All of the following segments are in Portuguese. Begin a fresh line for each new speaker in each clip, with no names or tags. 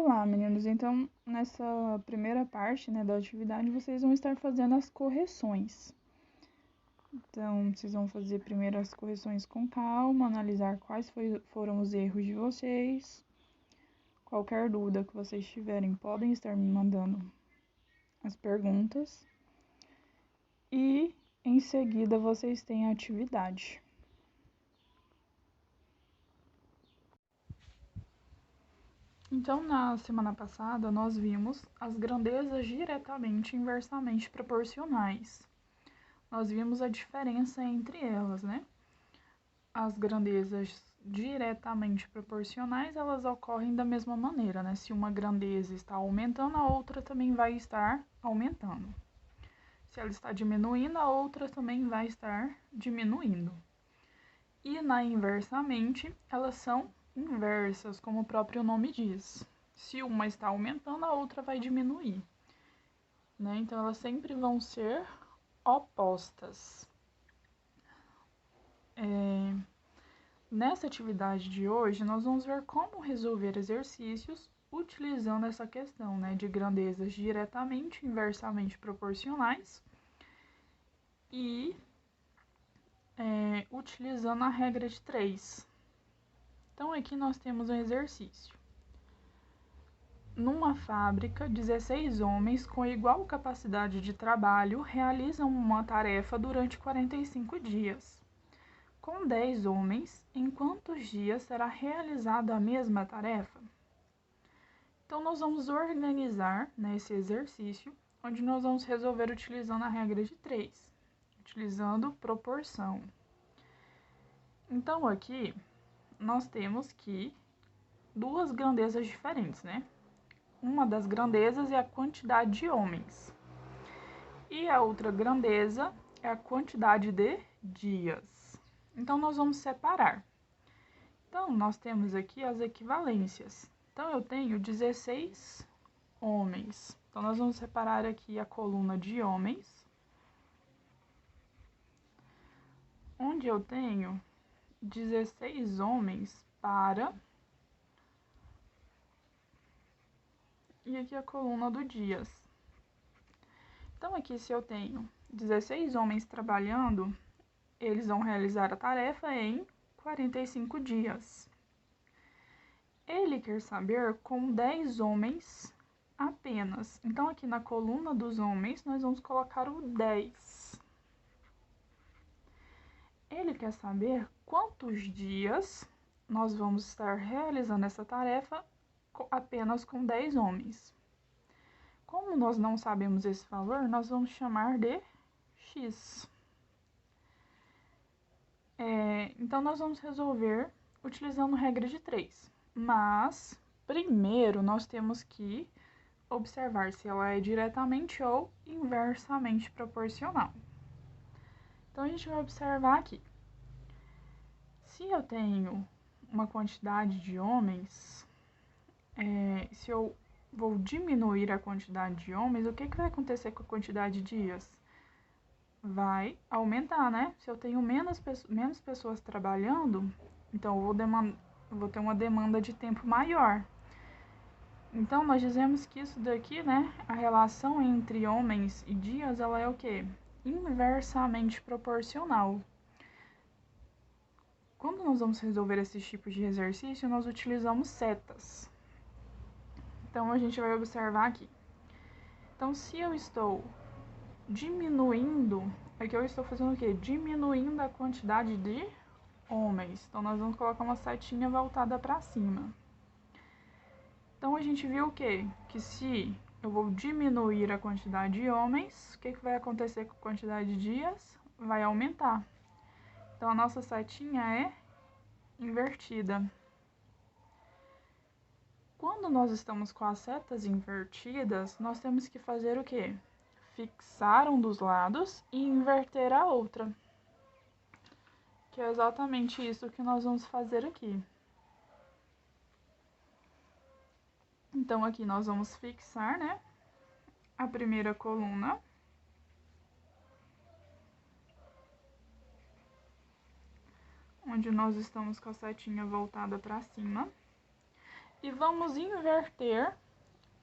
Olá, meninos. Então, nessa primeira parte, né, da atividade, vocês vão estar fazendo as correções. Então, vocês vão fazer primeiro as correções com calma, analisar quais foram os erros de vocês. Qualquer dúvida que vocês tiverem, podem estar me mandando as perguntas. E, em seguida, vocês têm a atividade. Então, na semana passada, nós vimos as grandezas diretamente e inversamente proporcionais. Nós vimos a diferença entre elas, né? As grandezas diretamente proporcionais, elas ocorrem da mesma maneira, né? Se uma grandeza está aumentando, a outra também vai estar aumentando. Se ela está diminuindo, a outra também vai estar diminuindo. E na inversamente, elas são inversas, como o próprio nome diz. Se uma está aumentando, a outra vai diminuir, né? Então, elas sempre vão ser opostas. Nessa atividade de hoje, nós vamos ver como resolver exercícios utilizando essa questão, né, de grandezas diretamente e inversamente proporcionais e utilizando a regra de 3. Então, aqui nós temos um exercício. Numa fábrica, 16 homens com igual capacidade de trabalho realizam uma tarefa durante 45 dias. Com 10 homens, em quantos dias será realizada a mesma tarefa? Então, nós vamos organizar nesse exercício, onde nós vamos resolver utilizando a regra de 3, utilizando proporção. Então, aqui, nós temos que duas grandezas diferentes, né? Uma das grandezas é a quantidade de homens. E a outra grandeza é a quantidade de dias. Então, nós vamos separar. Então, nós temos aqui as equivalências. Então, eu tenho 16 homens. Então, nós vamos separar aqui a coluna de homens, onde eu tenho 16 homens para... E aqui a coluna do dias. Então, aqui se eu tenho 16 homens trabalhando, eles vão realizar a tarefa em 45 dias. Ele quer saber com 10 homens apenas. Então, aqui na coluna dos homens, nós vamos colocar o 10. Ele quer saber quantos dias nós vamos estar realizando essa tarefa apenas com 10 homens. Como nós não sabemos esse valor, nós vamos chamar de x. Então, nós vamos resolver utilizando regra de 3. Mas, primeiro, nós temos que observar se ela é diretamente ou inversamente proporcional. Então, a gente vai observar aqui. Se eu tenho uma quantidade de homens, se eu vou diminuir a quantidade de homens, o que vai acontecer com a quantidade de dias? Vai aumentar, né? Se eu tenho menos pessoas trabalhando, então eu vou ter uma demanda de tempo maior. Então, nós dizemos que isso daqui, né, a relação entre homens e dias, ela é o quê? Inversamente proporcional. Quando nós vamos resolver esses tipos de exercício, nós utilizamos setas. Então, a gente vai observar aqui. Então, se eu estou diminuindo, aqui eu estou fazendo o quê? Diminuindo a quantidade de homens. Então, nós vamos colocar uma setinha voltada para cima. Então, a gente viu o quê? Que se eu vou diminuir a quantidade de homens, o que vai acontecer com a quantidade de dias? Vai aumentar. Então, a nossa setinha é invertida. Quando nós estamos com as setas invertidas, nós temos que fazer o quê? Fixar um dos lados e inverter a outra. Que é exatamente isso que nós vamos fazer aqui. Então, aqui nós vamos fixar, né, a primeira coluna. Onde nós estamos com a setinha voltada para cima. e vamos inverter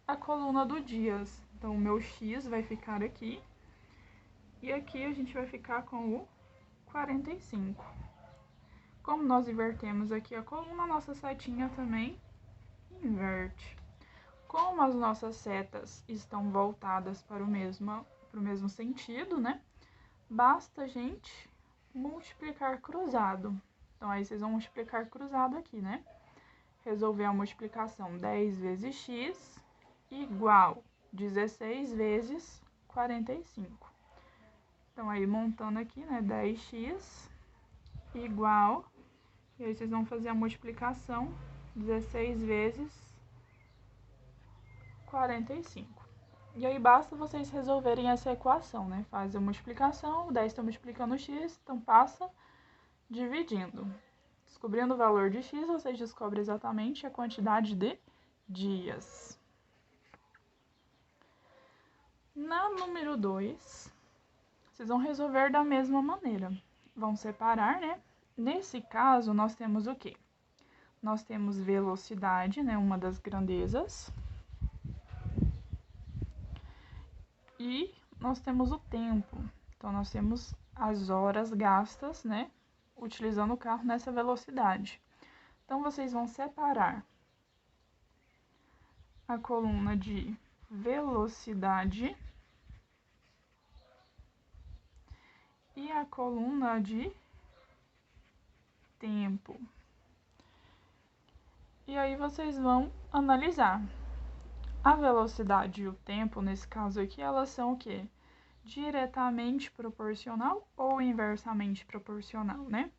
a coluna do dias. Então, o meu x vai ficar aqui, e aqui a gente vai ficar com o 45. Como nós invertemos aqui a coluna, a nossa setinha também inverte. Como as nossas setas estão voltadas para o mesmo sentido, né? Basta a gente multiplicar cruzado. Então, aí vocês vão multiplicar cruzado aqui, né? Resolver a multiplicação 10 vezes x igual 16 vezes 45. Então, aí montando aqui, né? 10x igual... E aí vocês vão fazer a multiplicação 16 vezes 45. E aí basta vocês resolverem essa equação, né? Faz a multiplicação, o 10 está multiplicando o x, então passa dividindo. Descobrindo o valor de x, vocês descobrem exatamente a quantidade de dias. Na número 2, vocês vão resolver da mesma maneira. Vão separar, né? Nesse caso, nós temos o quê? Nós temos velocidade, né? Uma das grandezas. E nós temos o tempo. Então, nós temos as horas gastas, né? Utilizando o carro nessa velocidade. Então, vocês vão separar a coluna de velocidade e a coluna de tempo. E aí vocês vão analisar. A velocidade e o tempo, nesse caso aqui, elas são o quê? Diretamente proporcional ou inversamente proporcional, né?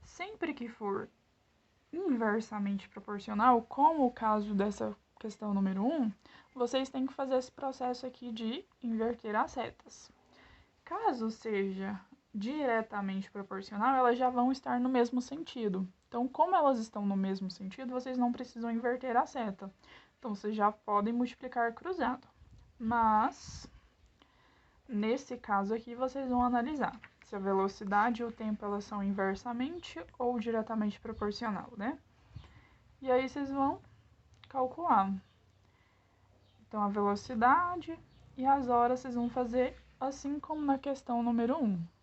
Sempre que for inversamente proporcional, como o caso dessa questão número 1, vocês têm que fazer esse processo aqui de inverter as setas. Caso seja diretamente proporcional, elas já vão estar no mesmo sentido. Então, como elas estão no mesmo sentido, vocês não precisam inverter a seta. Então, vocês já podem multiplicar cruzado. Mas, nesse caso aqui, vocês vão analisar se a velocidade e o tempo elas são inversamente ou diretamente proporcional, né? E aí, vocês vão calcular. Então, a velocidade e as horas vocês vão fazer assim como na questão número 1.